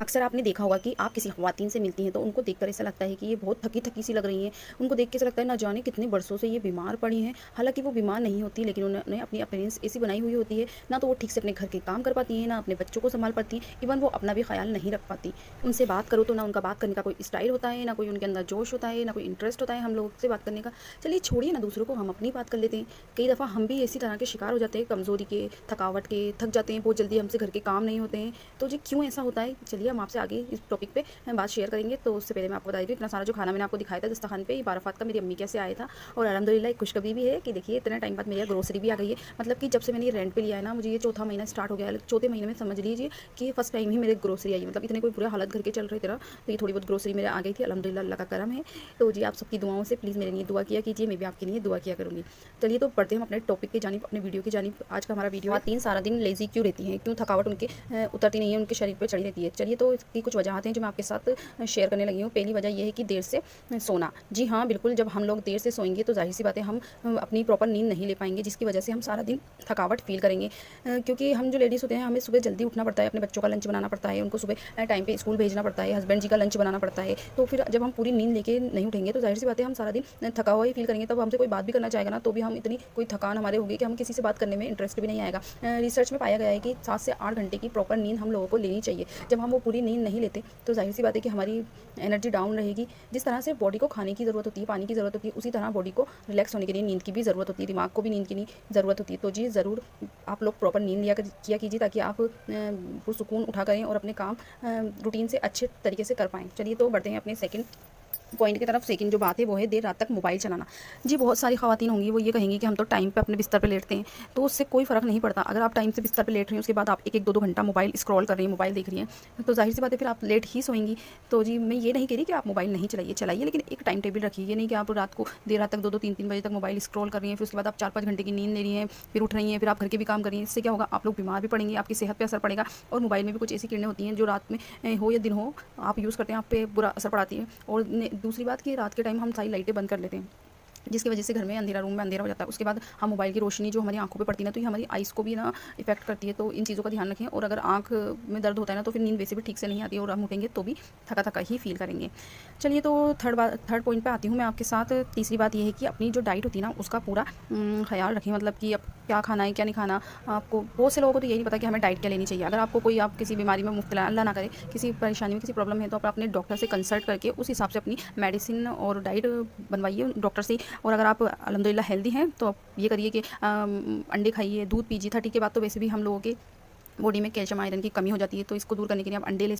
अक्सर आपने देखा होगा कि आप किसी ख़वातीन से मिलती हैं तो उनको देखकर ऐसा लगता है कि ये बहुत थकी-थकी सी लग रही हैं। उनको देख के ऐसा लगता है ना जाने कितने बरसों से ये बीमार पड़ी हैं। हालाँकि वो बीमार नहीं होती लेकिन उन्होंने अपनी अपीयरेंस ऐसी बनाई हुई होती है, ना तो वो ठीक से अपने घर के काम कर पाती हैं, ना अपने बच्चों को सँभाल पाती हैं, इवन वो अपना भी ख़्याल नहीं रख पाती। उनसे बात करो तो ना उनका बात करने का कोई स्टाइल होता है, ना कोई उनके अंदर जोश होता है, ना कोई इंटरेस्ट होता है हम लोगों से बात करने का। चलिए छोड़िए ना दूसरों को, हम अपनी बात कर लेते हैं। कई दफ़ा हम भी इसी तरह के शिकार हो जाते हैं कमज़ोरी के, थकावट के, थक जाते हैं, बहुत जल्दी हमसे घर के काम नहीं होते हैं। तो जी क्यों ऐसा होता है? चलिए हम आपसे आगे इस टॉपिक पे बात शेयर करेंगे। तो उससे पहले मैं आपको बता देती हूँ, इतना सारा जो खाना मैंने आपको दिखाया था दस्तरखान पे, ये बाराफ़ात का मेरी अम्मी के से आया था। और अल्हम्दुलिल्लाह एक खुशखबरी भी है कि देखिए इतने टाइम बाद मेरे यहाँ ग्रोसरी भी आ गई है। मतलब कि जब से मैंने ये रेंट पे लिया है ना, मुझे ये चौथा महीना स्टार्ट हो गया है। चौथे महीने में समझ लीजिए कि फर्स्ट टाइम ही मेरे ग्रोसरी आई है। मतलब इतने कोई बुरे हालत घर के चल रहे थे ना, तो ये थोड़ी बहुत ग्रोसरी मेरे आ गई थी। अल्हम्दुलिल्लाह अल्लाह का करम है। तो जी आप सबकी दुआओं से प्लीज़ मेरे लिए दुआ किया कीजिए, मैं भी आपके लिए दुआ किया करूँगी। चलिए तो बढ़ते हम अपने टॉपिक की जानिब, अपने वीडियो की जानिब। आज का हमारा वीडियो है, ख़वातीन सारा दिन लेज़ी क्यों रहती हैं? क्यों थकावट उनके उतरती नहीं है, उनके शरीर पे चढ़ी रहती है? चलिए तो इसकी कुछ वजहें हैं जो मैं आपके साथ शेयर करने लगी हूँ। पहली वजह ये है कि देर से सोना। जी हाँ, बिल्कुल, जब हम लोग देर से सोएँगे तो ज़ाहिर-सी बात है हम अपनी प्रॉपर नींद नहीं ले पाएँगे, जिसकी वजह से हम सारा दिन थकावट फ़ील करेंगे। क्योंकि हम जो लेडीज़ होते हैं हमें सुबह जल्दी उठना पड़ता है, अपने बच्चों का लंच बनाना पड़ता है, उनको सुबह टाइम पे स्कूल भेजना पड़ता है, हस्बैंड जी का लंच बनाना पड़ता है। तो फिर जब हम पूरी नींद लेके नहीं उठेंगे तो ज़ाहिर-सी बात है हम सारा दिन थका हुआ ही फ़ील करेंगे। तब हमसे कोई बात भी करना चाहेगा ना तो भी हम इतनी कोई थकान हमारे होगी कि हम किसी से बात करने में इंटरेस्ट भी नहीं आएगा। रिसर्च में पाया गया है कि 7 से 8 घंटे की प्रॉपर नींद हम लोगों को लेनी चाहिए। जब हम वो पूरी नींद नहीं लेते तो ज़ाहिर-सी बात है कि हमारी एनर्जी डाउन रहेगी। जिस तरह से बॉडी को खाने की ज़रूरत होती है, पानी की ज़रूरत होती है, उसी तरह बॉडी को रिलैक्स होने के लिए नींद की भी ज़रूरत होती है, दिमाग को भी नींद की ज़रूरत होती है। तो जी ज़रूर आप लोग प्रॉपर नींद किया कीजिए ताकि आप पुरसुकून उठा करें और अपने काम रूटीन से अच्छे तरीके से कर पाएँ। चलिए तो बढ़ते हैं अपने सेकंड पॉइंट की तरफ। सेकंड जो बात है वो है देर रात तक मोबाइल चलाना। जी बहुत सारी ख़वातीन होंगी वो ये कहेंगी कि हम तो टाइम पे अपने बिस्तर पे लेटते हैं, तो उससे कोई फ़र्क नहीं पड़ता। अगर आप टाइम से बिस्तर पे लेट रही हैं उसके बाद आप 1-1 2-2 घंटा मोबाइल स्क्रॉल कर रही हैं, मोबाइल देख रही हैं, तो ज़ाहिर-सी बात है फिर आप लेट ही सोएँगी। तो जी मैं ये नहीं कह रही कि आप मोबाइल नहीं चलाइए, चलाइए लेकिन एक टाइम टेबल रखिए। ये नहीं कि आप रात को देर रात तक 2-2 3-3 बजे तक मोबाइल स्क्रॉल कर रही हैं, फिर उसके बाद आप 4-5 घंटे की नींद ले रही हैं, फिर उठ रही हैं, फिर आप घर के भी काम कर रही हैं। इससे क्या होगा, आप लोग बीमार भी पड़ेंगे, आपकी सेहत पे असर पड़ेगा। और मोबाइल में भी कुछ ऐसी किरणें होती हैं जो रात में हो या दिन हो आप यूज़ करते हैं, आप पे बुरा असर पड़ाती है। और दूसरी बात कि रात के टाइम हम सारी लाइटें बंद कर लेते हैं, जिसकी वजह से घर में अंधेरा, रूम में अंधेरा हो जाता है। उसके बाद हम मोबाइल की रोशनी जो हमारी आँखों पे पड़ती है ना, तो ये हमारी आइज़ को भी ना इफ़ेक्ट करती है। तो इन चीज़ों का ध्यान रखें। और अगर आँख में दर्द होता है ना तो फिर नींद वैसे भी ठीक से नहीं आती है और हम उठेंगे तो भी थका-थका ही फ़ील करेंगे। चलिए तो थर्ड पॉइंट पे आती हूँ मैं आपके साथ। तीसरी बात ये है कि अपनी जो डाइट होती है ना उसका पूरा ख़्याल रखें। मतलब कि अब क्या खाना है, क्या नहीं खाना। आपको बहुत से लोगों को तो यही नहीं पता कि हमें डाइट क्या लेनी चाहिए। अगर आपको कोई, आप किसी बीमारी में मुब्तला, अल्लाह ना करे, किसी परेशानी में, किसी प्रॉब्लम है, तो आप अपने डॉक्टर से कंसल्ट करके उस हिसाब से अपनी मेडिसिन और डाइट बनवाइए डॉक्टर से। और अगर आप अल्हम्दुलिल्लाह हेल्दी हैं तो आप ये करिए कि अंडे खाइए, दूध पीजिए। 30 के बाद तो वैसे भी हम लोगों के बॉडी में कैल्शियम आयरन की कमी हो जाती है, तो इसको दूर करने के लिए आप अंडे ले